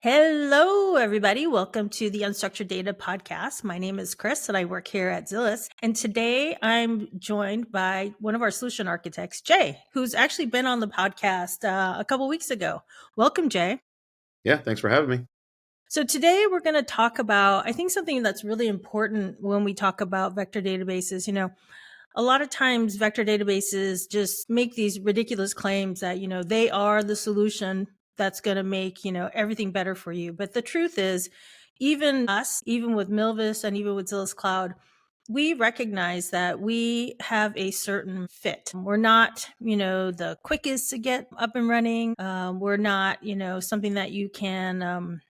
Hello, everybody. Welcome to the Unstructured Data Podcast. My name is Chris, and I work here at Zilliz. And today I'm joined by one of our solution architects, Jay, who's actually been on the podcast a couple weeks ago. Welcome, Jay. Yeah, thanks for having me. So today we're going to talk about, I think, something that's really important when we talk about vector databases. A lot of times vector databases just make these ridiculous claims that, they are the solution that's going to make, everything better for you. But the truth is, even us, even with Milvus and even with Zilliz Cloud, we recognize that we have a certain fit. We're not, the quickest to get up and running. We're not, something that you can,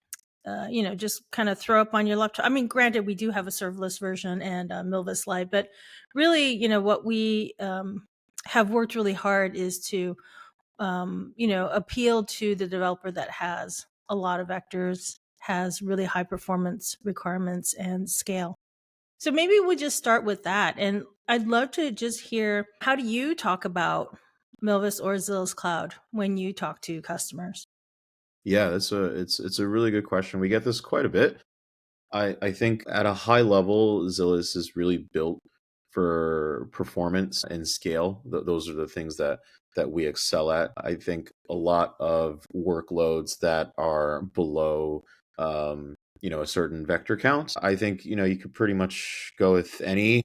just kind of throw up on your laptop. I mean, granted, we do have a serverless version and Milvus Live, but really, what we have worked really hard is to, appeal to the developer that has a lot of vectors, has really high performance requirements and scale. So maybe we'll just start with that. And I'd love to just hear, how do you talk about Milvus or Zilliz Cloud when you talk to customers? Yeah, it's a really good question. We get this quite a bit. I think at a high level, Zilliz is really built for performance and scale. Those are the things that we excel at. I think a lot of workloads that are below a certain vector count. I think, you could pretty much go with any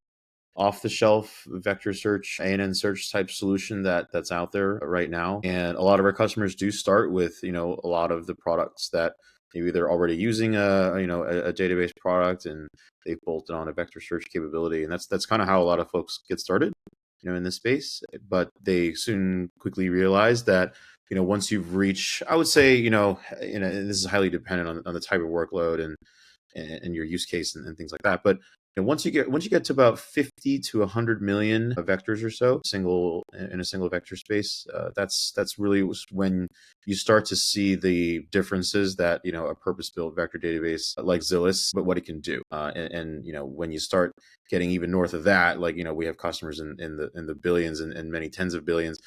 off-the-shelf vector search, ANN search type solution that's out there right now. And a lot of our customers do start with, a lot of the products that maybe they're already using a database product and they've bolted on a vector search capability. And that's kind of how a lot of folks get started, in this space. But they soon quickly realize that, once you've reached, I would say, and this is highly dependent on the type of workload and your use case and things like that. But once you get to about 50 to 100 million vectors or so, in a single vector space, that's really when you start to see the differences that a purpose-built vector database like Zilliz, but what it can do. And when you start getting even north of that, like we have customers in the billions and many tens of billions.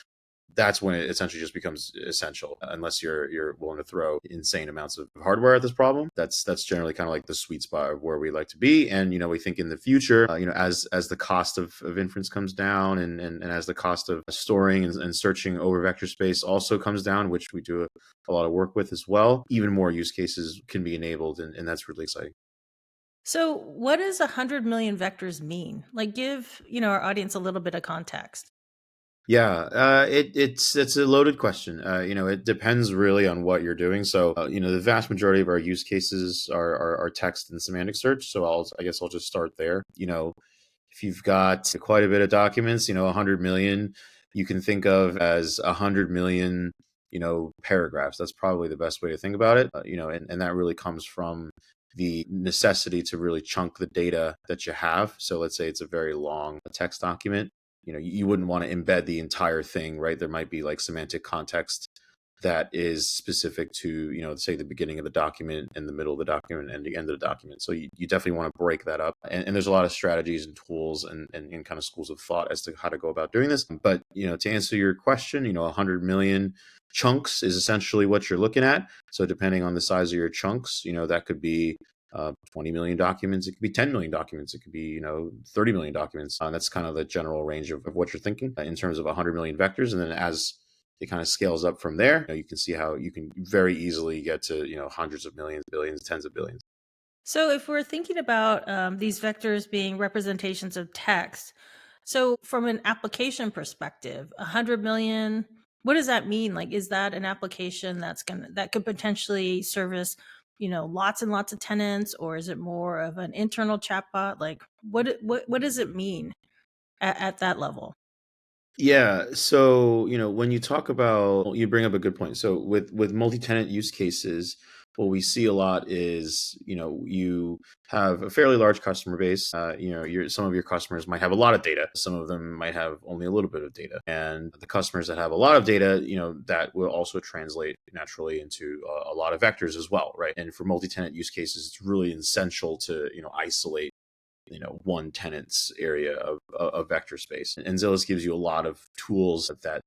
That's when it essentially just becomes essential, unless you're willing to throw insane amounts of hardware at this problem. That's generally kind of like the sweet spot of where we like to be. And we think in the future, as the cost of inference comes down, and as the cost of storing and searching over vector space also comes down, which we do a lot of work with as well, even more use cases can be enabled, and that's really exciting. So what does 100 million vectors mean? Like, give, our audience a little bit of context. Yeah, it's a loaded question. It depends really on what you're doing. So, the vast majority of our use cases are text and semantic search. So I guess I'll just start there. If you've got quite a bit of documents, 100 million, you can think of as 100 million, paragraphs. That's probably the best way to think about it. And that really comes from the necessity to really chunk the data that you have. So let's say it's a very long text document. You wouldn't want to embed the entire thing, right? There might be like semantic context that is specific to, say the beginning of the document and the middle of the document and the end of the document. So you definitely want to break that up. And there's a lot of strategies and tools and kind of schools of thought as to how to go about doing this. But, to answer your question, 100 million chunks is essentially what you're looking at. So depending on the size of your chunks, that could be 20 million documents. It could be 10 million documents. It could be, 30 million documents. That's kind of the general range of what you're thinking in terms of 100 million vectors. And then as it kind of scales up from there, you can see how you can very easily get to, hundreds of millions, billions, tens of billions. So if we're thinking about these vectors being representations of text, so from an application perspective, 100 million, what does that mean? Like, is that an application that could potentially service, lots and lots of tenants, or is it more of an internal chatbot? Like, what does it mean at that level? Yeah. So, when you talk about, you bring up a good point. So with multi-tenant use cases, what we see a lot is, you have a fairly large customer base. Some of your customers might have a lot of data. Some of them might have only a little bit of data. And the customers that have a lot of data, that will also translate naturally into a lot of vectors as well, right? And for multi-tenant use cases, it's really essential to, isolate one tenant's area of vector space. And Zilliz gives you a lot of tools that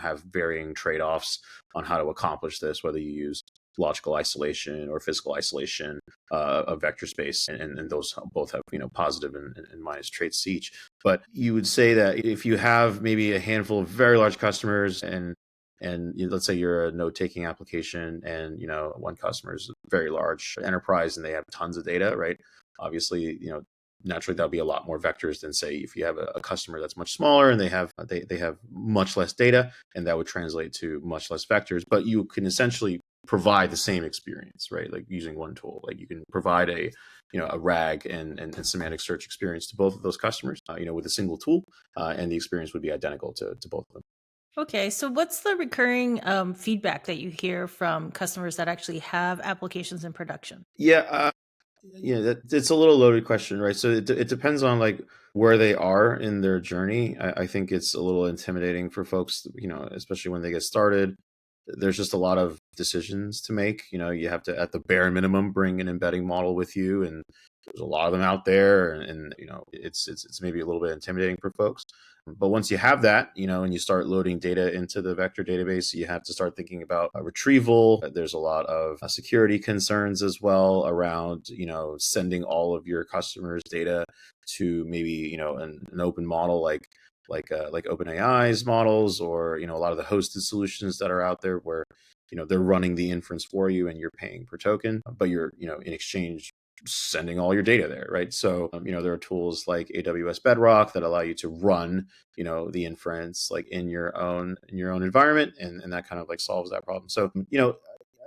have varying trade-offs on how to accomplish this, whether you use logical isolation or physical isolation of vector space, and those both have positive and minus traits each. But you would say that if you have maybe a handful of very large customers, and let's say you're a note-taking application, and one customer is a very large enterprise and they have tons of data, right? Obviously, naturally that'll be a lot more vectors than, say, if you have a customer that's much smaller and they have much less data, and that would translate to much less vectors. But you can essentially provide the same experience, right? Like using one tool, like you can provide a RAG and semantic search experience to both of those customers, with a single tool, and the experience would be identical to both of them. Okay, so what's the recurring feedback that you hear from customers that actually have applications in production? Yeah, it's a little loaded question, right? So it depends on like where they are in their journey. I think it's a little intimidating for folks, especially when they get started. There's just a lot of decisions to make. You have to, at the bare minimum, bring an embedding model with you, and there's a lot of them out there, and it's maybe a little bit intimidating for folks. But once you have that, and you start loading data into the vector database, you have to start thinking about retrieval. There's a lot of security concerns as well around, sending all of your customers' data to maybe, an open model like OpenAI's models, or a lot of the hosted solutions that are out there where they're running the inference for you and you're paying per token, but you're in exchange sending all your data there, right? So there are tools like AWS Bedrock that allow you to run the inference like in your own environment, and that kind of like solves that problem. So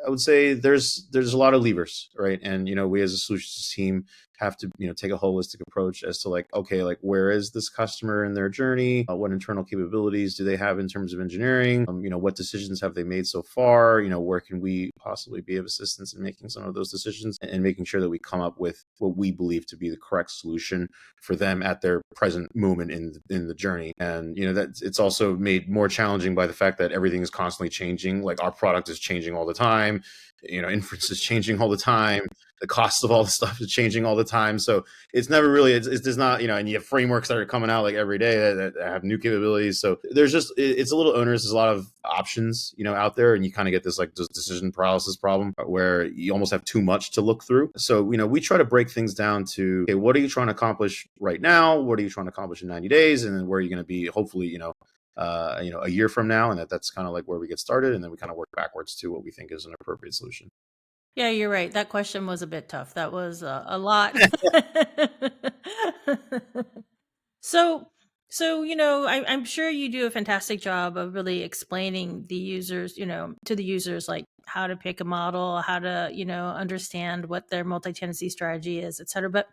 I would say there's a lot of levers, right? And we as a solutions team have to take a holistic approach as to like, okay, like where is this customer in their journey? What internal capabilities do they have in terms of engineering? What decisions have they made so far? Where can we possibly be of assistance in making some of those decisions, and making sure that we come up with what we believe to be the correct solution for them at their present moment in the journey. And that it's also made more challenging by the fact that everything is constantly changing. Like our product is changing all the time. Inference is changing all the time. The cost of all the stuff is changing all the time. So it's never really, it's just not, and you have frameworks that are coming out like every day that have new capabilities. So there's just, it's a little onerous. There's a lot of options, out there, and you kind of get this like decision paralysis problem where you almost have too much to look through. So, we try to break things down to, okay, what are you trying to accomplish right now? What are you trying to accomplish in 90 days? And then where are you going to be, hopefully, a year from now? And that's kind of like where we get started. And then we kind of work backwards to what we think is an appropriate solution. Yeah, you're right. That question was a bit tough. That was a lot. So, I'm sure you do a fantastic job of really explaining the users, to the users, like how to pick a model, how to, understand what their multi-tenancy strategy is, et cetera. But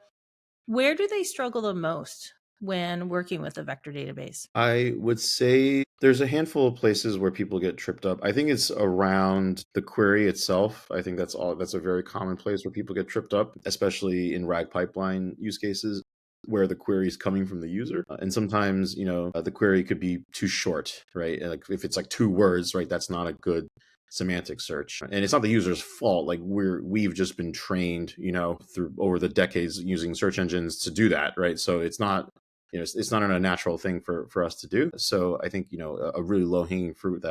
where do they struggle the most when working with a vector database? I would say there's a handful of places where people get tripped up. I think it's around the query itself. I think that's a very common place where people get tripped up, especially in RAG pipeline use cases where the query is coming from the user. And sometimes, the query could be too short, right? And like if it's like 2 words, right, that's not a good semantic search. And it's not the user's fault. Like we've just been trained, through over the decades using search engines to do that, right? So it's not it's not a natural thing for us to do. So I think a really low hanging fruit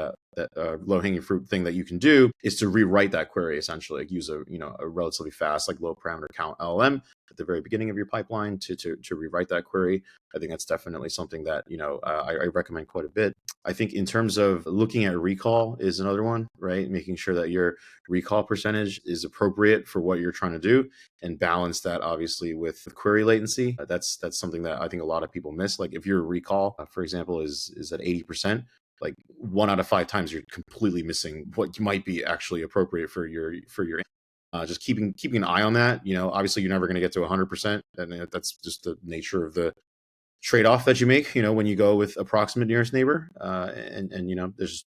low hanging fruit thing that you can do is to rewrite that query, essentially, like use a relatively fast, like low parameter count LLM at the very beginning of your pipeline to rewrite that query. I think that's definitely something that I recommend quite a bit. I think in terms of looking at recall is another one, right? Making sure that your recall percentage is appropriate for what you're trying to do, and balance that obviously with query latency. That's something that I think a lot of people miss. Like if your recall, for example, is at 80%, like 1 out of 5 times you're completely missing what might be actually appropriate for your just keeping an eye on that. Obviously you're never going to get to 100%, and that's just the nature of the trade-off that you make when you go with approximate nearest neighbor, and there's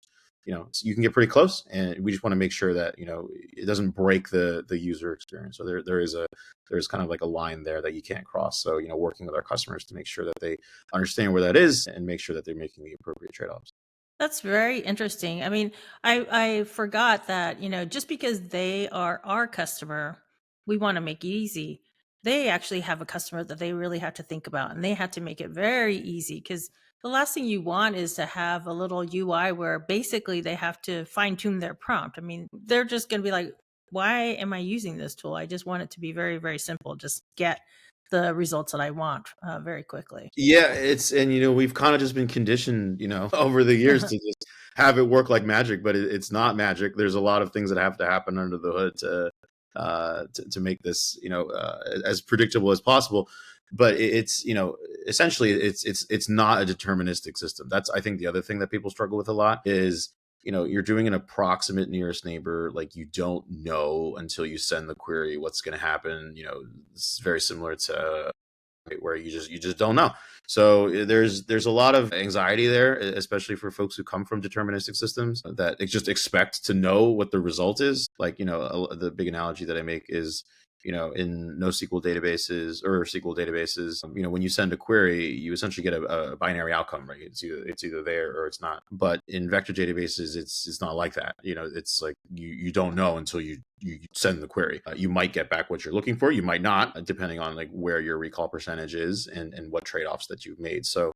you can get pretty close, and we just want to make sure that it doesn't break the user experience. So there's kind of like a line there that you can't cross. So working with our customers to make sure that they understand where that is and make sure that they're making the appropriate trade-offs. That's very interesting. I mean, I forgot that, just because they are our customer, we want to make it easy. They actually have a customer that they really have to think about, and they have to make it very easy, because the last thing you want is to have a little UI where basically they have to fine tune their prompt. I mean, they're just going to be like, why am I using this tool? I just want it to be very, very simple. Just get the results that I want very quickly. Yeah, and we've kind of just been conditioned, over the years to just have it work like magic, but it's not magic. There's a lot of things that have to happen under the hood to make this, as predictable as possible. But it's, essentially it's not a deterministic system. That's, I think, the other thing that people struggle with a lot is, you're doing an approximate nearest neighbor. Like, you don't know until you send the query what's going to happen. It's very similar to where you just don't know. So there's a lot of anxiety there, especially for folks who come from deterministic systems that just expect to know what the result is. Like, the big analogy that I make is, in NoSQL databases or SQL databases, when you send a query, you essentially get a binary outcome, right? It's either there or it's not. But in vector databases, it's not like that. It's like you don't know until you send the query. You might get back what you're looking for. You might not, depending on like where your recall percentage is and what trade-offs that you've made. So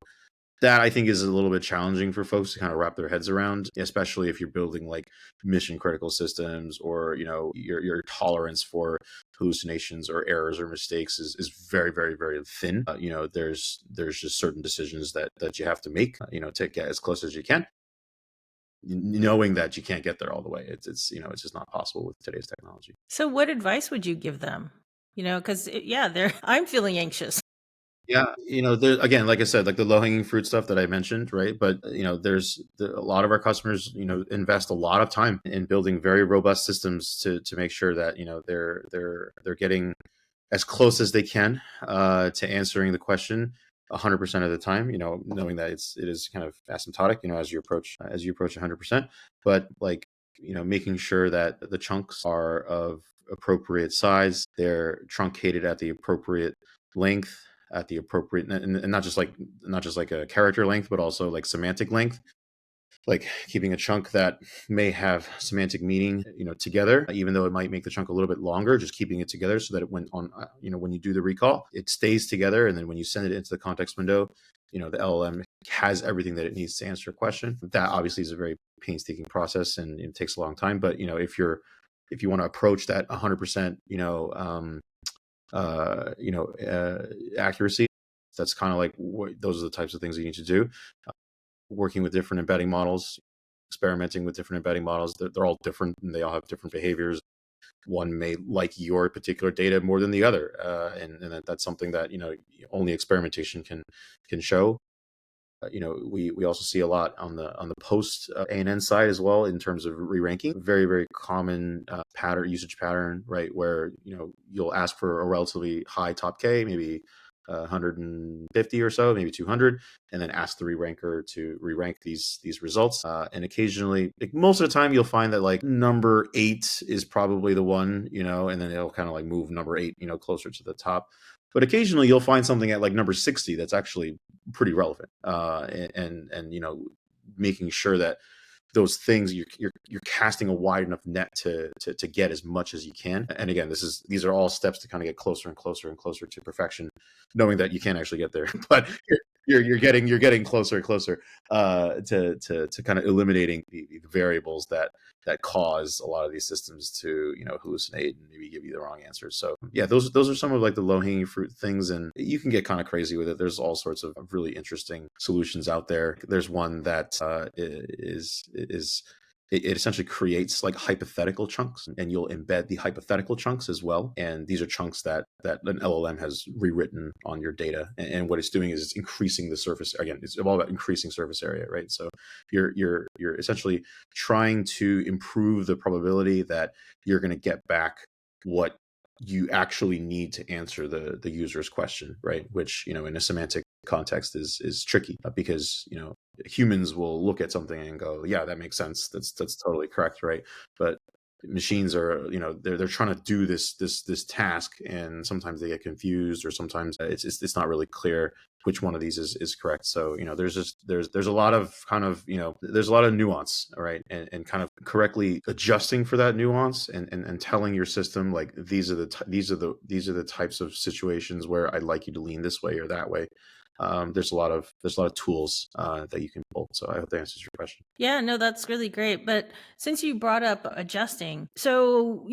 that, I think, is a little bit challenging for folks to kind of wrap their heads around, especially if you're building like mission critical systems, or your tolerance for hallucinations or errors or mistakes is very, very, very thin. There's just certain decisions that you have to make, to get as close as you can, knowing that you can't get there all the way. It's just not possible with today's technology. So, what advice would you give them? Because they're I'm feeling anxious. Yeah, there again, like I said, like the low hanging fruit stuff that I mentioned, right? But a lot of our customers, invest a lot of time in building very robust systems to make sure that they're getting as close as they can to answering the question 100% of the time. Knowing that it is kind of asymptotic, as you approach 100%, but like making sure that the chunks are of appropriate size, they're truncated at the appropriate length, at the appropriate, and not just like a character length, but also like semantic length, like keeping a chunk that may have semantic meaning, together, even though it might make the chunk a little bit longer, just keeping it together so that when you do the recall, it stays together. And then when you send it into the context window, the LLM has everything that it needs to answer a question. That obviously is a very painstaking process, and it takes a long time. But, if you want to approach that 100%, accuracy, that's kind of like those are the types of things that you need to do. Working with different embedding models, experimenting with different embedding models. They're all different and they all have different behaviors. One may like your particular data more than the other, and that's something that only experimentation can show. We also see a lot on the post ANN side as well in terms of re-ranking. Very, very common usage pattern, right? Where you'll ask for a relatively high top K, maybe 150 or so, maybe 200, and then ask the re-ranker to re-rank these results. And occasionally, like most of the time, you'll find that like number 8 is probably the one, and then it'll kind of like move number 8, closer to the top. But occasionally you'll find something at like number 60 that's actually pretty relevant, and making sure that those things you're casting a wide enough net to get as much as you can. And again, these are all steps to kind of get closer and closer and closer to perfection, knowing that you can't actually get there, but you're getting closer and closer to kind of eliminating the variables that cause a lot of these systems to hallucinate and maybe give you the wrong answers. So yeah, those are some of like the low hanging fruit things, and you can get kind of crazy with it. There's all sorts of really interesting solutions out there. There's one that it essentially creates like hypothetical chunks, and you'll embed the hypothetical chunks as well. And these are chunks that an LLM has rewritten on your data. And what it's doing is it's increasing the surface. Again, it's all about increasing surface area, right? So you're essentially trying to improve the probability that you're going to get back what you actually need to answer the user's question, right? Which, in a semantic context is tricky, because, humans will look at something and go, yeah, that makes sense. That's totally correct, right? But machines are, they're trying to do this task, and sometimes they get confused, or sometimes it's not really clear which one of these is correct. So there's a lot of kind of there's a lot of nuance, right? And kind of correctly adjusting for that nuance, and telling your system like these are the types of situations where I'd like you to lean this way or that way. there's a lot of tools that you can pull. So I hope that answers your question. Yeah, no, that's really great. But since you brought up adjusting, so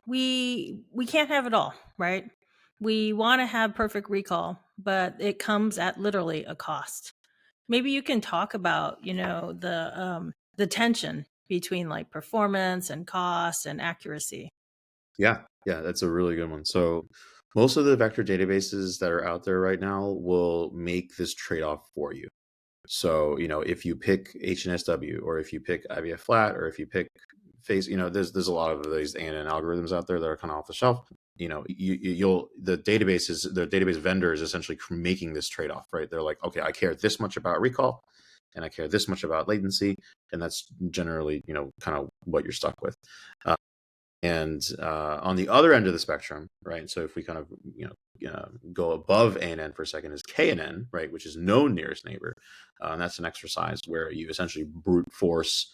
we can't have it all, right? We want to have perfect recall, but it comes at literally a cost. Maybe you can talk about, the tension between like performance and cost and accuracy. Yeah, yeah, that's a really good one. So most of the vector databases that are out there right now will make this trade-off for you. So, if you pick HNSW or if you pick IVF flat or if you pick face, there's a lot of these ANN algorithms out there that are kind of off the shelf. You'll the database vendor is essentially making this trade-off, right? They're like, okay, I care this much about recall and I care this much about latency, and that's generally, kind of what you're stuck with. And on the other end of the spectrum, right? So if we kind of go above ANN for a second, is KNN, right, which is known nearest neighbor, and that's an exercise where you essentially brute force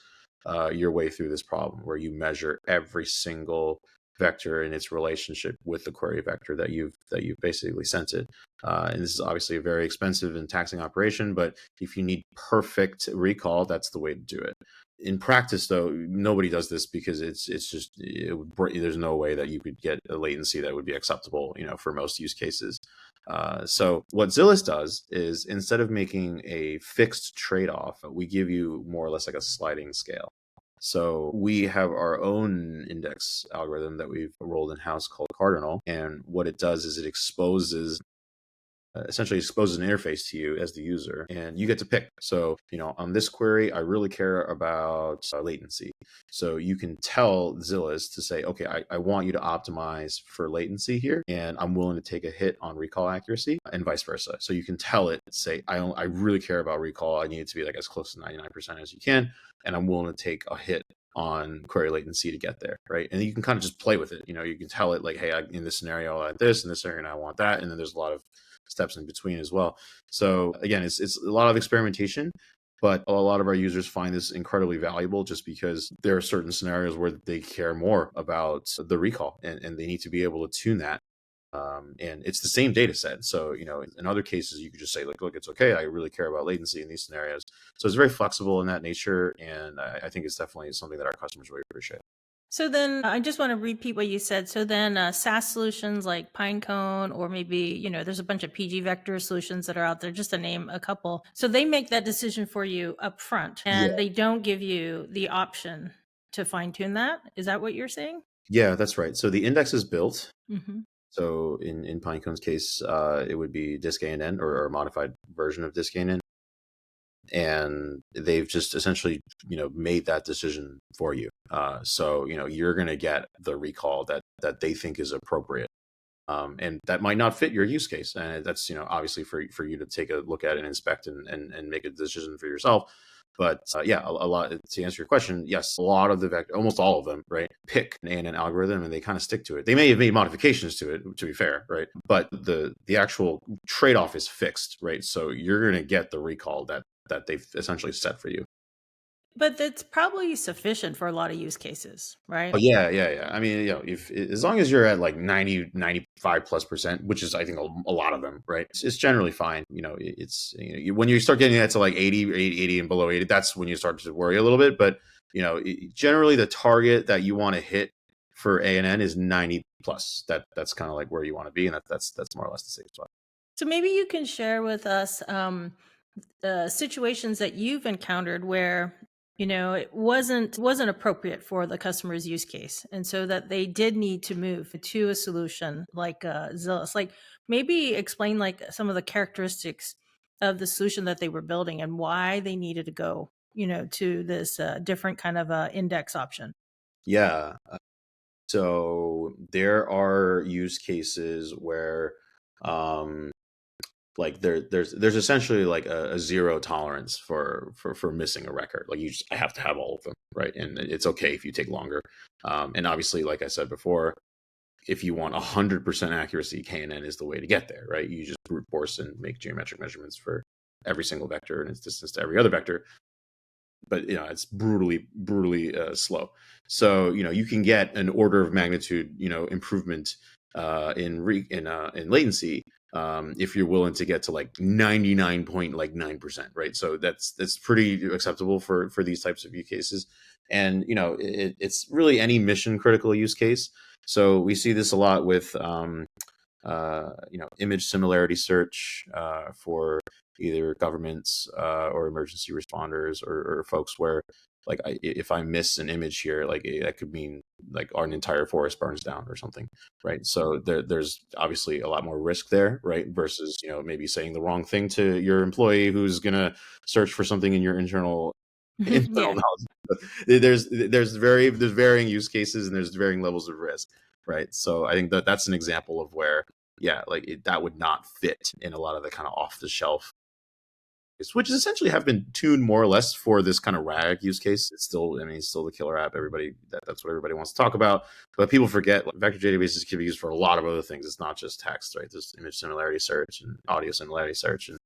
your way through this problem, where you measure every single vector in its relationship with the query vector that you've basically sent it. And this is obviously a very expensive and taxing operation, but if you need perfect recall, that's the way to do it. In practice, though, nobody does this because there's no way that you could get a latency that would be acceptable, for most use cases. So what Zilliz does is, instead of making a fixed trade-off, we give you more or less like a sliding scale. So we have our own index algorithm that we've rolled in-house called Cardinal, and what it does is it essentially exposes an interface to you as the user, and you get to pick. So, on this query, I really care about latency. So you can tell Zilliz to say, okay, I want you to optimize for latency here, and I'm willing to take a hit on recall accuracy, and vice versa. So you can tell it, say, I really care about recall. I need it to be like as close to 99% as you can, and I'm willing to take a hit on query latency to get there, right? And you can kind of just play with it. You can tell it like, hey, in this scenario, I want this, in this scenario, I want that, and then there's a lot of steps in between as well. So again, it's a lot of experimentation, but a lot of our users find this incredibly valuable just because there are certain scenarios where they care more about the recall, and they need to be able to tune that. And it's the same data set. So, in other cases, you could just say, look, it's okay. I really care about latency in these scenarios. So it's very flexible in that nature. And I think it's definitely something that our customers really appreciate. So then I just want to repeat what you said. So then SaaS solutions like Pinecone, or maybe, there's a bunch of PG vector solutions that are out there, just to name a couple. So they make that decision for you up front, and they don't give you the option to fine tune that. Is that what you're saying? Yeah, that's right. So the index is built. Mm-hmm. So in Pinecone's case, it would be disk ANN, or a modified version of disk ANN. And they've just essentially, made that decision for you. So, you're going to get the recall that they think is appropriate. And that might not fit your use case. And that's, obviously for you to take a look at and inspect and make a decision for yourself. But yeah, a lot, to answer your question, yes, a lot of almost all of them, right, pick an algorithm and they kind of stick to it. They may have made modifications to it, to be fair, right? But the actual trade-off is fixed, right? So you're going to get the recall that they've essentially set for you. But that's probably sufficient for a lot of use cases, right? Oh yeah. I mean, if as long as you're at like 90, 95+%, which is, I think, a lot of them, right? It's generally fine. It's when you start getting that to like 80 and below 80, that's when you start to worry a little bit. But generally the target that you want to hit for ANN is 90+. That's kind of like where you want to be, and that's more or less the safe spot. So maybe you can share with us situations that you've encountered where it wasn't appropriate for the customer's use case, and so that they did need to move to a solution like Zilliz. Like, maybe explain like some of the characteristics of the solution that they were building and why they needed to go to this different kind of index option. Yeah. So there are use cases where like there's essentially like a zero tolerance for missing a record. Like, I have to have all of them, right? And it's okay if you take longer. And obviously, like I said before, if you want 100% accuracy, KNN is the way to get there, right? You just brute force and make geometric measurements for every single vector and its distance to every other vector. But it's brutally slow. So you can get an order of magnitude improvement in latency, if you're willing to get to like 99.9%, right? So that's pretty acceptable for these types of use cases. And it's really any mission critical use case. So we see this a lot with image similarity search for either governments or emergency responders or folks where like if I miss an image here, like that could mean like an entire forest burns down or something, right? So there's obviously a lot more risk there, right? Versus maybe saying the wrong thing to your employee who's gonna search for something in your internal Yeah. knowledge. But there's varying use cases and there's varying levels of risk, right? So I think that's an example of where like that would not fit in a lot of the kind of off the shelf, which is essentially have been tuned more or less for this kind of RAG use case. It's still, I mean, it's still the killer app. That's what everybody wants to talk about. But people forget like, vector databases can be used for a lot of other things. It's not just text, right? There's image similarity search and audio similarity search and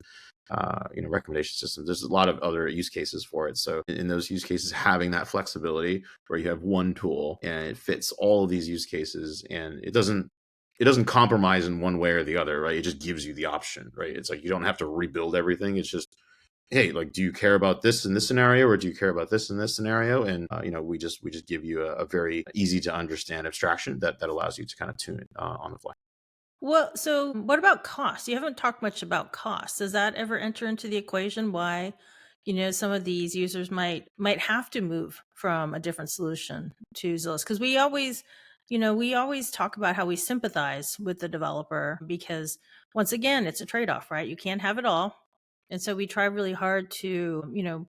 recommendation systems. There's a lot of other use cases for it. So in those use cases, having that flexibility where you have one tool and it fits all of these use cases and it doesn't compromise in one way or the other, right? It just gives you the option, right? It's like you don't have to rebuild everything. It's just, hey, like, do you care about this in this scenario, or do you care about this in this scenario? And we just give you a very easy to understand abstraction that allows you to kind of tune it on the fly. Well, so what about cost? You haven't talked much about cost. Does that ever enter into the equation why, some of these users might have to move from a different solution to Zilliz? Because we always talk about how we sympathize with the developer because once again, it's a trade-off, right? You can't have it all. And so we try really hard to,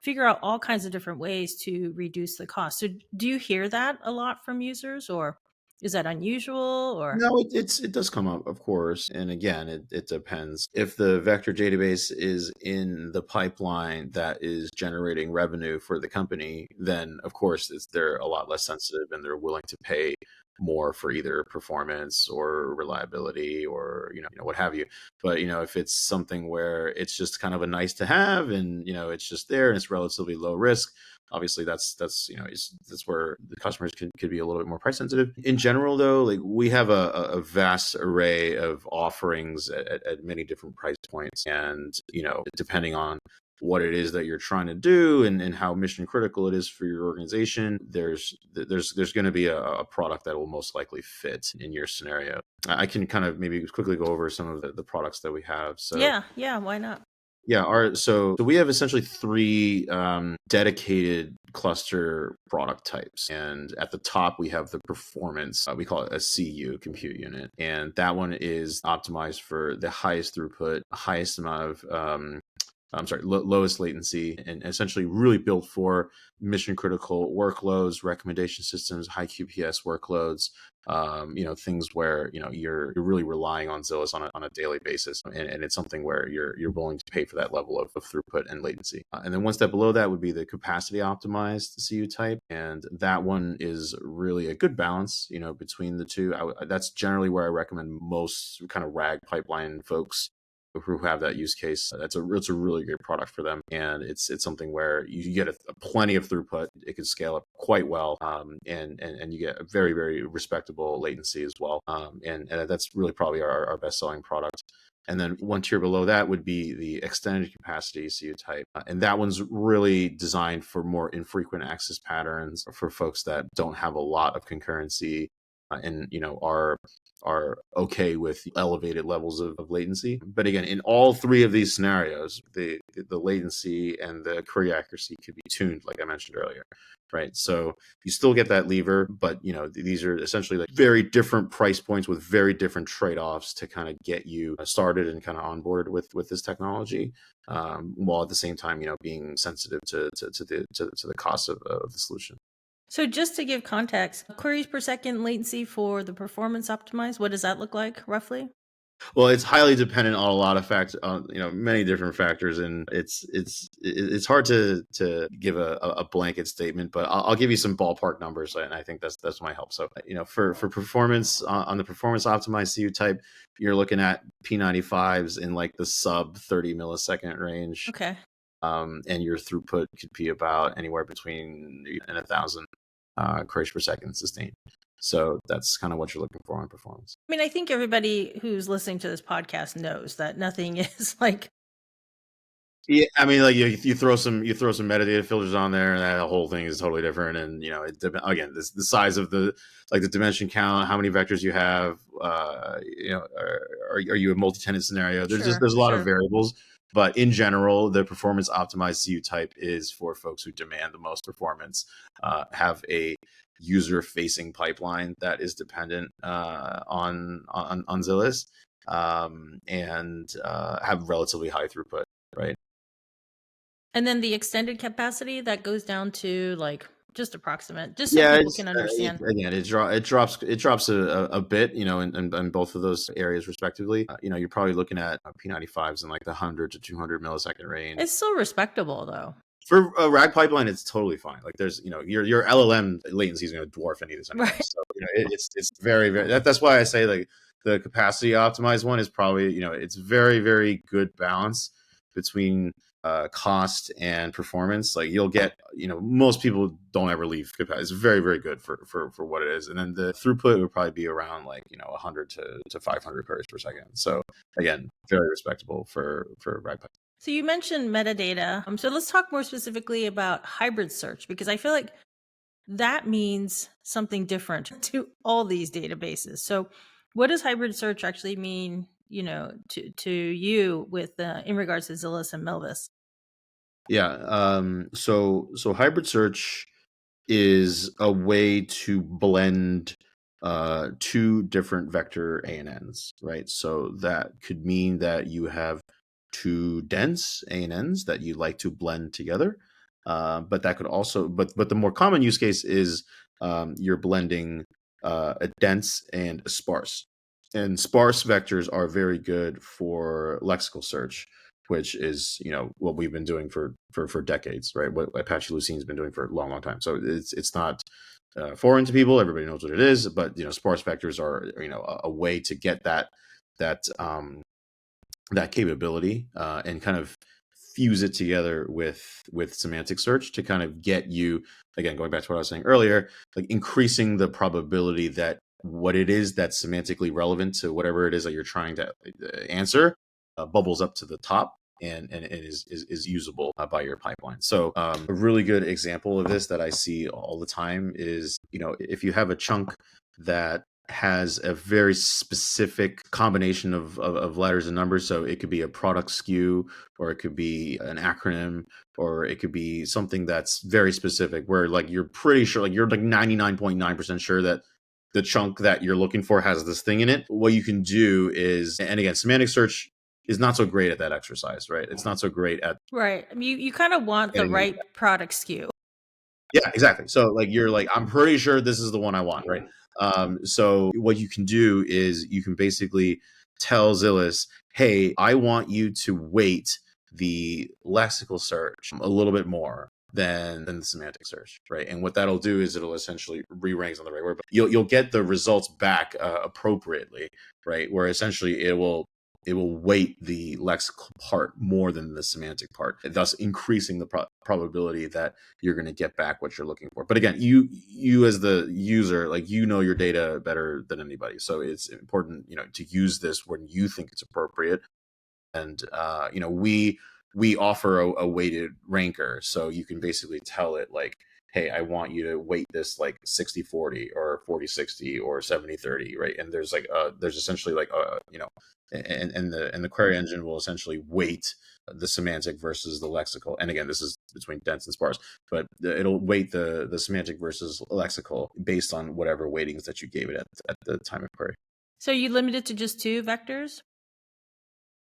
figure out all kinds of different ways to reduce the cost. So do you hear that a lot from users, or is that unusual, or? No, it does come up, of course. And again, it depends. If the vector database is in the pipeline that is generating revenue for the company, then of course they're a lot less sensitive and they're willing to pay more for either performance or reliability or what have you. But if it's something where it's just kind of a nice to have and it's just there and it's relatively low risk, obviously that's where the customers could be a little bit more price sensitive. In general though, like we have a vast array of offerings at many different price points, and depending on what it is that you're trying to do and how mission critical it is for your organization, there's going to be a product that will most likely fit in your scenario. I can kind of maybe quickly go over some of the products that we have. So Yeah, why not? yeah, so we have essentially three dedicated cluster product types, and at the top we have the performance. We call it a CU, compute unit, and that one is optimized for the highest throughput, highest amount of lowest latency, and essentially really built for mission critical workloads, recommendation systems, high QPS workloads, things where you're really relying on Zilliz on a daily basis, and it's something where you're willing to pay for that level of throughput and latency. And then one step below that would be the capacity optimized CU type, and that one is really a good balance, between the two. That's generally where I recommend most kind of RAG pipeline folks who have that use case. It's a really great product for them, and it's something where you get a plenty of throughput. It can scale up quite well, and you get a very, very respectable latency as well. And that's really probably our best selling product. And then one tier below that would be the extended capacity CU type. And that one's really designed for more infrequent access patterns for folks that don't have a lot of concurrency and are okay with elevated levels of latency. But again, in all three of these scenarios, the latency and the query accuracy could be tuned, like I mentioned earlier, right? So you still get that lever, but these are essentially like very different price points with very different trade-offs to kind of get you started and kind of onboarded with this technology, while at the same time being sensitive to the cost of the solution. So just to give context, queries per second latency for the performance optimized, what does that look like roughly? Well, it's highly dependent on a lot of factors, on many different factors, and it's hard to give a blanket statement, but I'll give you some ballpark numbers, and I think that's my help. So for performance on the performance optimized CU type, you're looking at P95s in like the sub 30 millisecond range, Okay. and your throughput could be about anywhere between and 1,000 queries per second sustained. So that's kind of what you're looking for on performance. I mean, I think everybody who's listening to this podcast knows that nothing is like Yeah, I mean, like you throw some metadata filters on there, and that whole thing is totally different. And again, the size of the dimension count, how many vectors you have, are you a multi-tenant scenario? There's a lot of sure. variables, but in general, the performance optimized CU type is for folks who demand the most performance, have a user-facing pipeline that is dependent on Zilliz, and have relatively high throughput, right? And then the extended capacity that goes down to like just approximate, just so Yeah, people it's can understand. again, it drops a bit, in both of those areas respectively. You're probably looking at P95s in like the 100 to 200 millisecond range. It's still respectable though. For a RAG pipeline, it's totally fine. Like there's, your LLM latency is going to dwarf any of this anyway. Right. So it's very very. That's why I say like the capacity optimized one is probably, it's very very good balance between cost and performance. Like you'll get, most people don't ever leave capacity. It's very very good for what it is. And then the throughput would probably be around like 100 to 500 queries per second. So again, very respectable for RAG pipeline. So you mentioned metadata. So let's talk more specifically about hybrid search, because I feel like that means something different to all these databases. So what does hybrid search actually mean, to you with in regards to Zilliz and Milvus? Yeah. So hybrid search is a way to blend two different vector ANNs, right? So that could mean that you have two dense ANNs that you like to blend together. But that could also, but the more common use case is you're blending a dense and a sparse. And sparse vectors are very good for lexical search, which is what we've been doing for decades, right? What Apache Lucine's been doing for a long time. So it's not foreign to people. Everybody knows what it is. But sparse vectors are a way to get that that capability and kind of fuse it together with semantic search to kind of get you, again, going back to what I was saying earlier, like increasing the probability that what it is that's semantically relevant to whatever it is that you're trying to answer bubbles up to the top and is usable by your pipeline. So a really good example of this that I see all the time is, if you have a chunk that has a very specific combination of letters and numbers. So it could be a product SKU, or it could be an acronym, or it could be something that's very specific where like you're pretty sure, like you're like 99.9% sure that the chunk that you're looking for has this thing in it. What you can do is, and again, semantic search is not so great at that exercise, right? It's not so great at Right. I mean, you kind of want the getting you. right product SKU. Yeah, exactly. So like you're like, I'm pretty sure this is the one I want, right? So what you can do is you can basically tell Zilliz, hey, I want you to weight the lexical search a little bit more than the semantic search, right? And what that'll do is it'll essentially re-rank on the right word, but you'll get the results back appropriately, right? Where essentially it will weight the lexical part more than the semantic part, thus increasing the probability that you're going to get back what you're looking for. But again, you as the user, like your data better than anybody, so it's important to use this when you think it's appropriate. And we offer a weighted ranker, so you can basically tell it like, hey, I want you to weight this like 60-40 or 40-60 or 70-30, right? And there's like there's essentially like and the query engine will essentially weight the semantic versus the lexical. And again, this is between dense and sparse, but it'll weight the semantic versus lexical based on whatever weightings that you gave it at the time of query. So you limit it to just 2 vectors?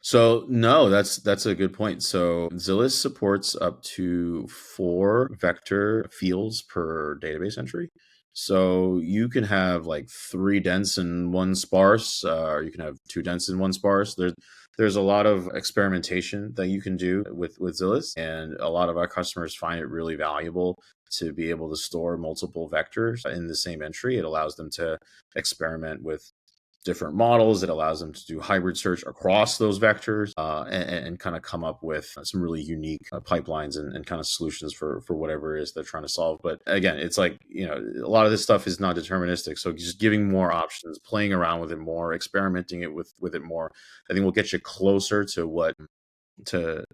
So no, that's a good point. So Zilliz supports up to 4 vector fields per database entry. So you can have like 3 dense and 1 sparse, or you can have 2 dense and 1 sparse. There's a lot of experimentation that you can do with Zilliz, and a lot of our customers find it really valuable to be able to store multiple vectors in the same entry. It allows them to experiment with different models. It allows them to do hybrid search across those vectors, and kind of come up with some really unique pipelines and kind of solutions for whatever it is they're trying to solve. But again, it's like, a lot of this stuff is not deterministic. So just giving more options, playing around with it more, experimenting it with it more, I think will get you closer to what to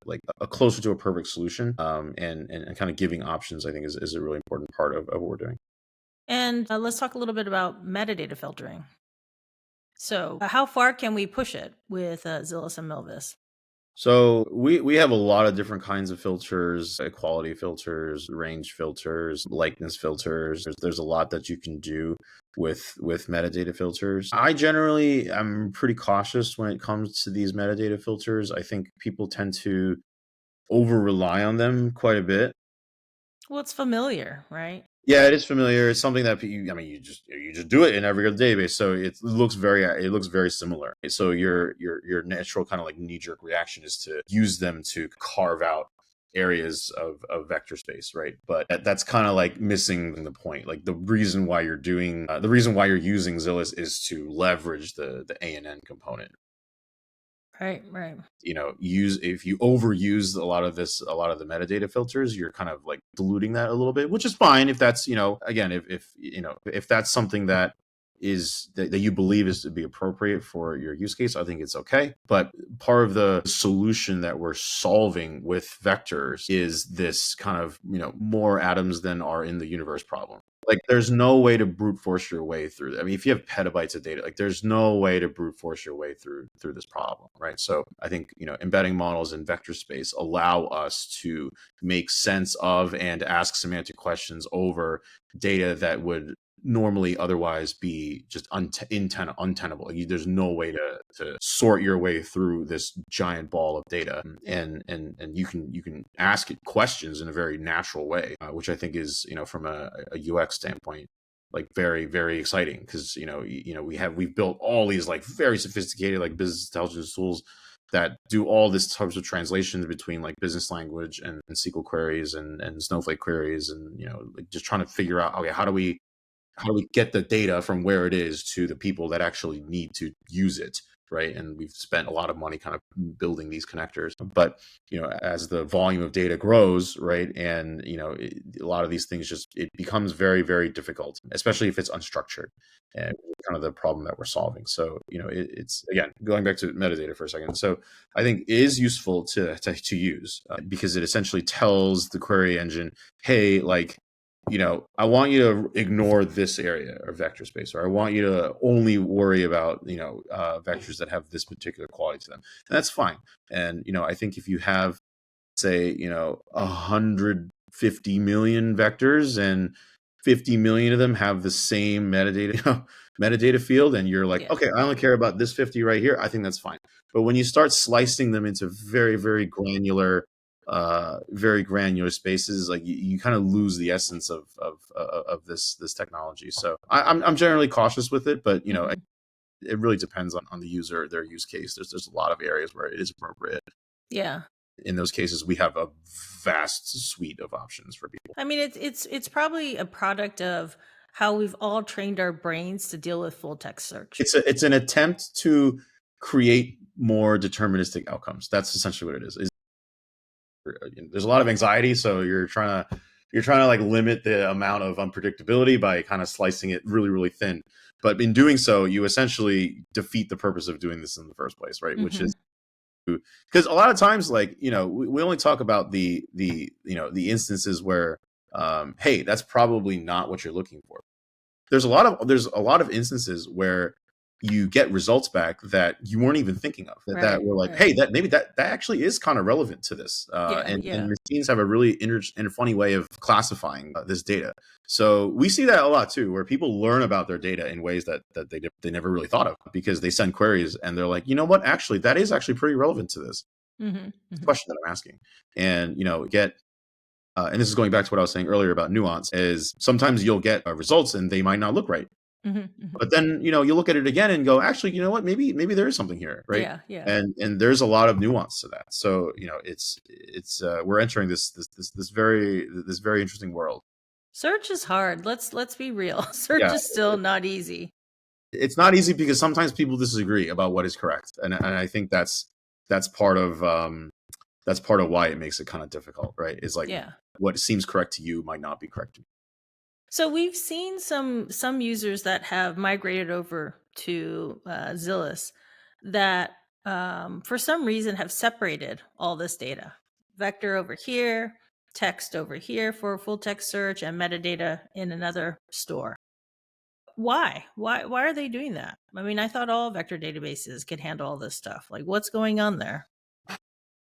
like closer to a perfect solution. And kind of giving options, I think, is a really important part of what we're doing. And let's talk a little bit about metadata filtering. So, how far can we push it with Zilliz and Milvus? So we have a lot of different kinds of filters, quality filters, range filters, likeness filters. There's a lot that you can do with metadata filters. I generally am pretty cautious when it comes to these metadata filters. I think people tend to over rely on them quite a bit. Well, it's familiar, right? Yeah, it is familiar. It's something that you just do it in every other database, so it looks very similar. So your natural kind of like knee jerk reaction is to use them to carve out areas of vector space, right? But that's kind of like missing the point. Like the reason why you're using Zilliz is to leverage the ANN component. Right, right. If you overuse a lot of the metadata filters, you're kind of like diluting that a little bit, which is fine if that's, again, if that's something that you believe is to be appropriate for your use case, I think it's okay. But part of the solution that we're solving with vectors is this kind of, more atoms than are in the universe problem. Like, there's no way to brute force your way through that. I mean, if you have petabytes of data, like, there's no way to brute force your way through this problem, right? So I think, embedding models in vector space allow us to make sense of and ask semantic questions over data that would normally otherwise be just untenable. Like, there's no way to sort your way through this giant ball of data, and you can ask it questions in a very natural way, which I think is, from a UX standpoint, like very, very exciting, because we've built all these like very sophisticated like business intelligence tools that do all this types of translations between like business language and SQL queries and Snowflake queries, and like just trying to figure out, okay, how do we get the data from where it is to the people that actually need to use it, right? And we've spent a lot of money kind of building these connectors. But as the volume of data grows, right, and a lot of these things it becomes very, very difficult, especially if it's unstructured. And kind of the problem that we're solving. So it's, again, going back to metadata for a second. So I think it is useful to use, because it essentially tells the query engine, hey, like, I want you to ignore this area of vector space, or I want you to only worry about, vectors that have this particular quality to them. And that's fine. And, I think if you have, say, 150 million vectors and 50 million of them have the same metadata field, and you're like, Yeah. okay, I only care about this 50 right here, I think that's fine. But when you start slicing them into very, very granular spaces, like you kind of lose the essence of this technology. So I'm generally cautious with it, but Mhm. it really depends on the user, their use case. There's a lot of areas where it is appropriate. Yeah. In those cases, we have a vast suite of options for people. I mean, it's probably a product of how we've all trained our brains to deal with full text search. It's an attempt to create more deterministic outcomes. That's essentially what it is. There's a lot of anxiety, so you're trying to like limit the amount of unpredictability by kind of slicing it really, really thin. But in doing so, you essentially defeat the purpose of doing this in the first place, right? Which Mm-hmm. is, because a lot of times, like, we only talk about the instances where, hey, that's probably not what you're looking for. There's a lot of instances where you get results back that you weren't even thinking of, that Right. were like, Right. hey, that maybe that actually is kind of relevant to this. Yeah. And Yeah. machines have a really and funny way of classifying this data. So we see that a lot too, where people learn about their data in ways that they never really thought of, because they send queries and they're like, you know what, actually, that is actually pretty relevant to this Mm-hmm. Mm-hmm. question that I'm asking. And get and this is going back to what I was saying earlier about nuance, is sometimes you'll get results and they might not look right. Mm-hmm. Mm-hmm. But then, you look at it again and go, actually, you know what, maybe there is something here, right? Yeah. Yeah. And there's a lot of nuance to that. So, it's we're entering this very interesting world. Search is hard. Let's be real. Search Yeah. is still not easy. It's not easy because sometimes people disagree about what is correct, and I think that's part of that's part of why it makes it kind of difficult, right? Is like Yeah. what seems correct to you might not be correct to me. So we've seen some users that have migrated over to Zilliz that for some reason have separated all this data. Vector over here, text over here for a full text search, and metadata in another store. Why? Why are they doing that? I mean, I thought all vector databases could handle all this stuff. Like, what's going on there?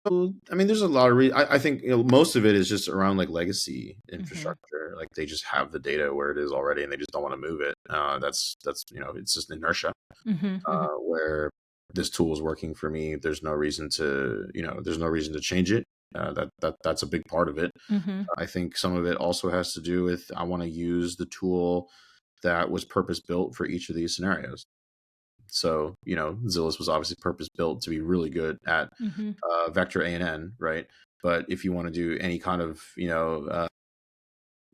So, I mean, there's a lot of I think most of it is just around like legacy Mm-hmm. infrastructure. Like they just have the data where it is already, and they just don't want to move it. That's it's just inertia. Mm-hmm. Mm-hmm. Where this tool is working for me, there's no reason to there's no reason to change it. That's a big part of it. Mm-hmm. I think some of it also has to do with I want to use the tool that was purpose built for each of these scenarios. So, Zilliz was obviously purpose built to be really good at Mm-hmm. vector ANN, right? But if you want to do any kind of,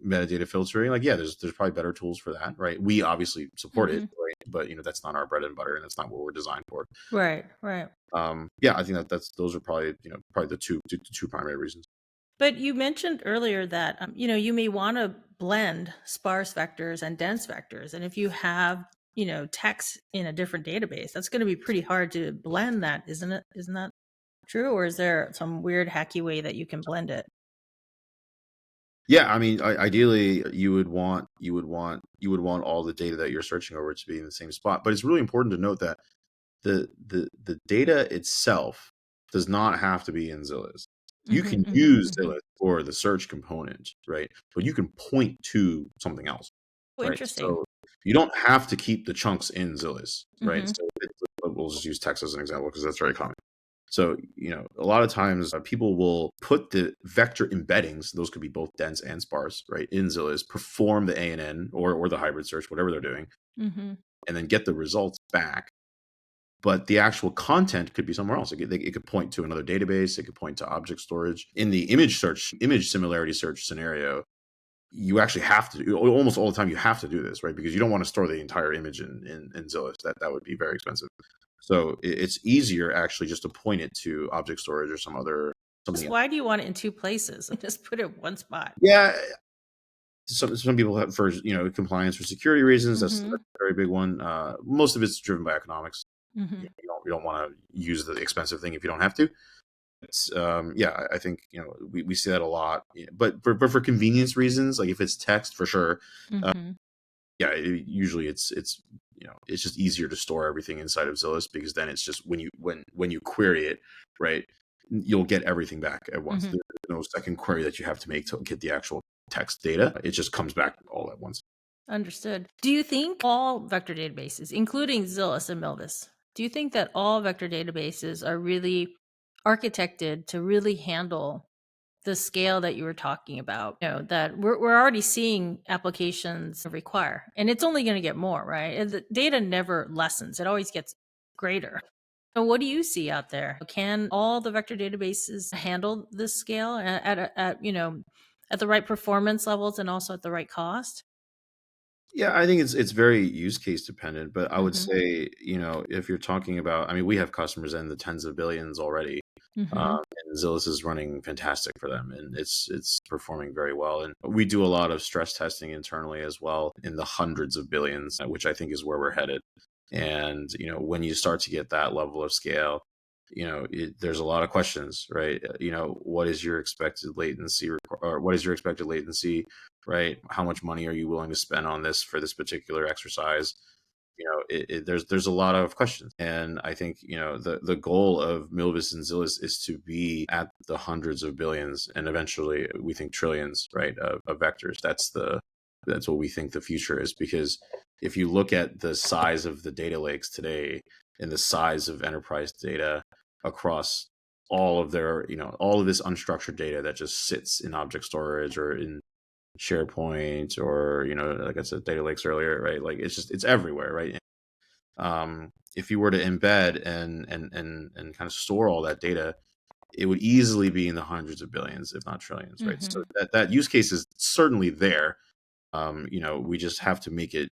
metadata filtering, like, yeah, there's probably better tools for that, right? We obviously support it, Mm-hmm. right? But, that's not our bread and butter, and that's not what we're designed for. Right. Right. Yeah, I think that's those are probably, probably the two primary reasons. But you mentioned earlier that you may want to blend sparse vectors and dense vectors, and if you have text in a different database, that's going to be pretty hard to blend that, isn't it? Isn't that true, or is there some weird hacky way that you can blend it? Yeah, I mean, ideally, you would want all the data that you're searching over to be in the same spot. But it's really important to note that the data itself does not have to be in Zilliz. You Mm-hmm, can mm-hmm, use mm-hmm. Zilliz for the search component, right? But you can point to something else, Oh, right? interesting. So you don't have to keep the chunks in Zilliz, right? Mm-hmm. So we'll just use text as an example because that's very common. So, a lot of times people will put the vector embeddings, those could be both dense and sparse, right, in Zilliz, perform the ANN or the hybrid search, whatever they're doing, Mm-hmm. and then get the results back. But the actual content could be somewhere else. It could point to another database. It could point to object storage. In the image similarity search scenario, you actually have to almost all the time. You have to do this, right? Because you don't want to store the entire image in Zilliz. That would be very expensive. So it's easier actually just to point it to object storage or something Just else. why do you want it in two places? Just put it in one spot. Yeah, some people have for compliance or security reasons. That's Mm-hmm. a very big one. Most of it's driven by economics. Mm-hmm. You don't want to use the expensive thing if you don't have to. Yeah, I think we see that a lot. Yeah, but for convenience reasons, like if it's text for sure, uh, Mm-hmm. yeah, usually it's just easier to store everything inside of Zilliz because then it's just when you query it, right, you'll get everything back at once. Mm-hmm. There's no second query that you have to make to get the actual text data. It just comes back all at once. Understood. Do you think all vector databases, including Zilliz and Milvus, do you think that all vector databases are really architected to really handle the scale that you were talking about? That we're already seeing applications require, and it's only going to get more, right? And the data never lessens; it always gets greater. So, what do you see out there? Can all the vector databases handle this scale at the right performance levels and also at the right cost? Yeah, I think it's very use case dependent, but I would Mm-hmm. say, if you're talking about, I mean, we have customers in the tens of billions already, Mm-hmm. and Zilliz is running fantastic for them, and it's performing very well. And we do a lot of stress testing internally as well in the hundreds of billions, which I think is where we're headed. And when you start to get that level of scale, there's a lot of questions, right? What is your expected latency, or what is your expected latency, right? How much money are you willing to spend on this for this particular exercise? There's a lot of questions, and I think the goal of Milvus and Zilliz is to be at the hundreds of billions, and eventually we think trillions, right, of vectors. That's what we think the future is, because if you look at the size of the data lakes today and the size of enterprise data across all of this unstructured data that just sits in object storage or in SharePoint, or like I said, data lakes earlier, right? Like it's everywhere, right? If you were to embed and kind of store all that data, it would easily be in the hundreds of billions, if not trillions, right? Mm-hmm. So that use case is certainly there. We just have to make it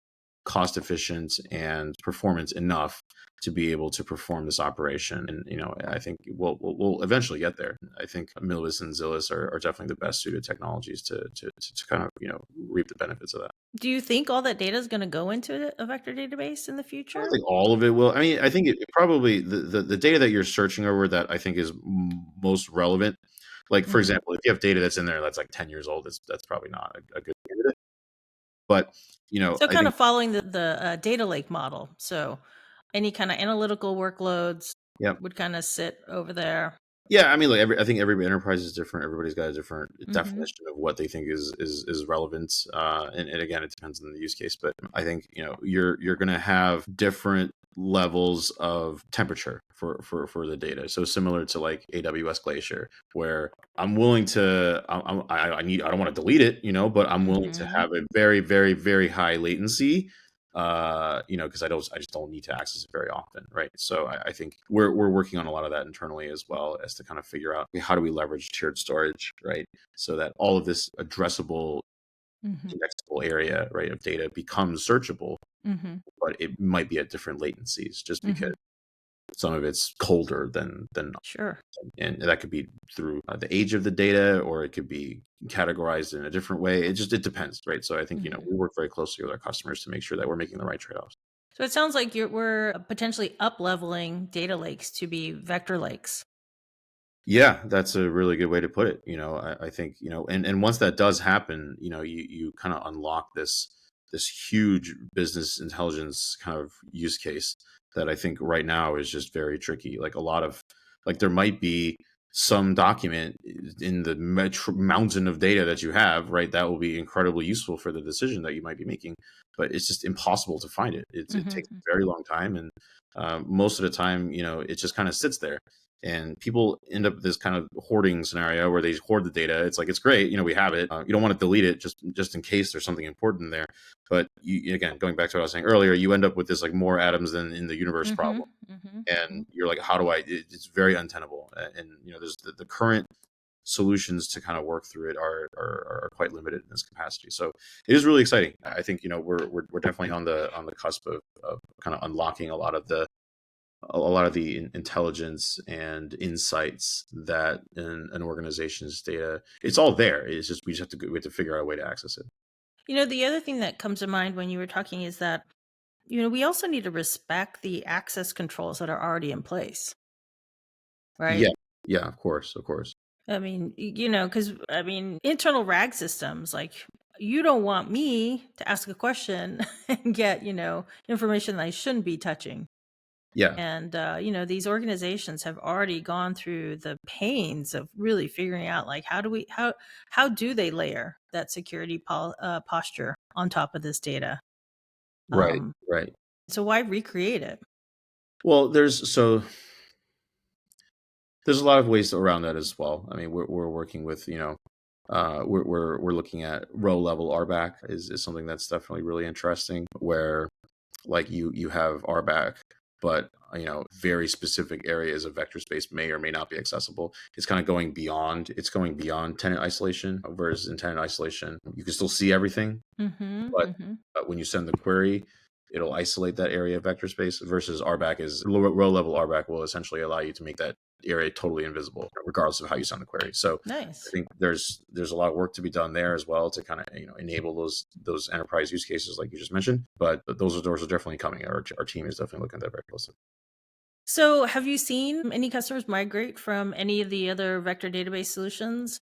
cost efficient and performance enough to be able to perform this operation. And I think we'll eventually get there. I think Milvus and Zilliz are definitely the best suited technologies to kind of reap the benefits of that. Do you think all that data is going to go into a vector database in the I don't future? think all of it will. I mean, I think it probably the data that you're searching over that I think is most relevant. Like for Hmm. example, if you have data that's in there that's like 10 years old, that's probably not a good candidate. But So I kind think of following the data lake model. So any kind of analytical workloads yeah. would kind of sit over there. Yeah, I mean, like I think every enterprise is different. Everybody's got a different Hmm. definition of what they think is relevant, and again, it depends on the use case. But I think you're going to have different levels of temperature for the data. So similar to like AWS Glacier, where I'm willing to, I don't want to delete it, but I'm willing to Hmm. have a very very very high latency because I just don't need to access it very often, right? So I think we're working on a lot of that internally as well as to kind of figure out how do we leverage tiered storage, right? So that all of this addressable, Hmm. indexable area, right, of data becomes searchable, Hmm. but it might be at different latencies just because Hmm. some of it's colder than Sure. and that could be through the age of the data, or it could be categorized in a different way. It depends, right? So I think Hmm. we work very closely with our customers to make sure that we're making the right trade-offs. So it sounds like we're potentially up leveling data lakes to be vector lakes. Yeah, that's a really good way to put it. I think, and once that does happen, you kind of unlock this huge business intelligence kind of use case that I think right now is just very tricky. Like a lot of like there might be some document in the mountain of data that you have, right? That will be incredibly useful for the decision that you might be making, but it's just impossible to find it. It takes Hmm. a very long time, and most of the time, it just kind of sits there and people end up with this kind of hoarding scenario where they hoard the data. It's like it's great, we have it. You don't want to delete it just in case there's something important there. But again, going back to what I was saying earlier, you end up with this like more atoms than in the universe Hmm. problem, Hmm. and you're like, how do I? It's very untenable, and there's the current solutions to kind of work through it are quite limited in this capacity. So it is really exciting. I think we're definitely on the cusp of kind of unlocking a lot of the intelligence and insights that in an organization's data, it's all there. It's just we have to figure out a way to access it. The other thing that comes to mind when you were talking is that, we also need to respect the access controls that are already in place, right? Yeah, yeah, of course, of course. I mean, because internal RAG systems, like, you don't want me to ask a question and get, information that I shouldn't be touching. Yeah, And, these organizations have already gone through the pains of really figuring out, like, how do they layer that security posture on top of this data? right, Um, right. so why recreate it? Well, there's a lot of ways around that as well. I mean, we're working with we're looking at row level RBAC is something that's definitely really interesting where like you have RBAC, but very specific areas of vector space may or may not be accessible. It's kind of going beyond. It's going beyond tenant isolation. Whereas in tenant isolation, you can still see everything, Mhm, but mhm. when you send the query, it'll isolate that area of vector space. Versus RBAC is row level RBAC will essentially allow you to make that area totally invisible, regardless of how you send the query. So I Nice. think there's a lot of work to be done there as well to kind of enable those enterprise use cases like you just mentioned. But those are definitely coming. Our team is definitely looking at that very closely. So, have you seen any customers migrate from any of the other vector database solutions?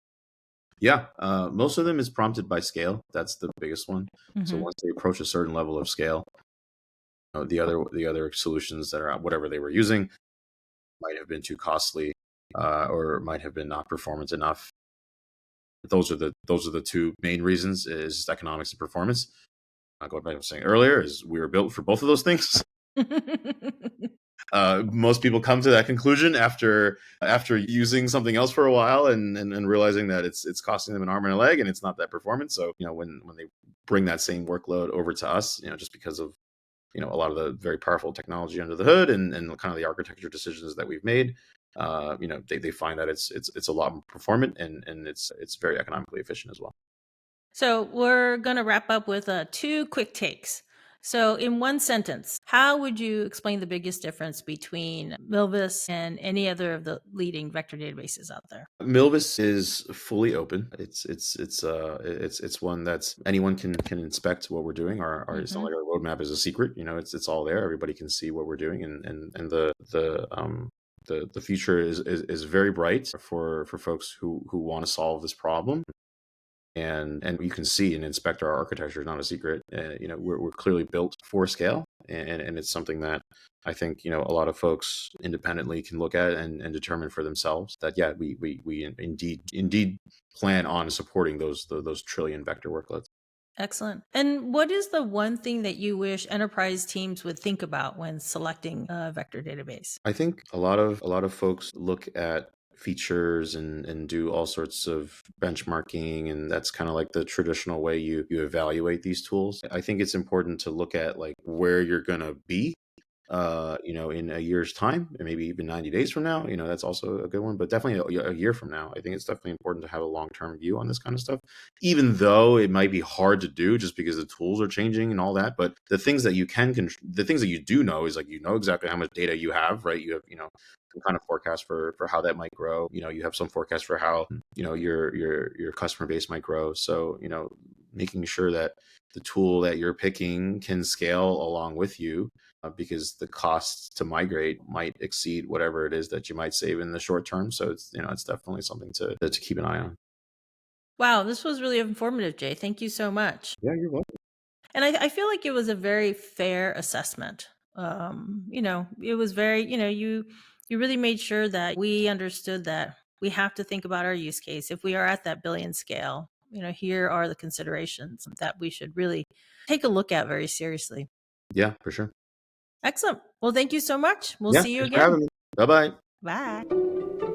Yeah, most of them is prompted by scale. That's the biggest one. So Mhm. once they approach a certain level of scale, the other solutions that are out, whatever they were using, might have been too costly, or might have been not performant enough. Those are the two main reasons: is economics and performance. Going back to what I was saying earlier, is we were built for both of those things. Most people come to that conclusion after using something else for a while and realizing that it's costing them an arm and a leg and it's not that performance. So when they bring that same workload over to us, just because of a lot of the very powerful technology under the hood and kind of the architecture decisions that we've made, they find that it's a lot more performant and it's very economically efficient as well. So, we're going to wrap up with two quick takes. So, in one sentence, how would you explain the biggest difference between Milvus and any other of the leading vector databases out there? Milvus is fully open. It's one that's anyone can inspect what we're doing. It's not Hmm. like our roadmap is a secret. It's all there. Everybody can see what we're doing, and the future is very bright for folks who want to solve this problem. And you can see and inspect our architecture is not a secret. We're clearly built for scale, and it's something that I think a lot of folks independently can look at and determine for themselves that yeah, we indeed plan on supporting those trillion vector workloads. Excellent. And what is the one thing that you wish enterprise teams would think about when selecting a vector database? I think a lot of folks look at features and do all sorts of benchmarking, and that's kind of like the traditional way you evaluate these tools. I think it's important to look at like where you're gonna be in a year's time, and maybe even 90 days from now. That's also a good one, but definitely a year from now. I think it's definitely important to have a long-term view on this kind of stuff, even though it might be hard to do just because the tools are changing and all that. But the things that the things that you do know is like, exactly how much data you have, right? You have, some kind of forecast for how that might grow. You have some forecast for how, your customer base might grow. So, making sure that the tool that you're picking can scale along with you, because the costs to migrate might exceed whatever it is that you might save in the short term. So it's definitely something to keep an eye on. Wow, this was really informative, Jay. Thank you so much. Yeah, you're welcome. And I feel like it was a very fair assessment. It was very, you really made sure that we understood that we have to think about our use case. If we are at that billion scale, here are the considerations that we should really take a look at very seriously. Yeah, for sure. Excellent. Well, thank you so much. We'll Yeah, see you thanks for again. having me. Bye bye. Bye.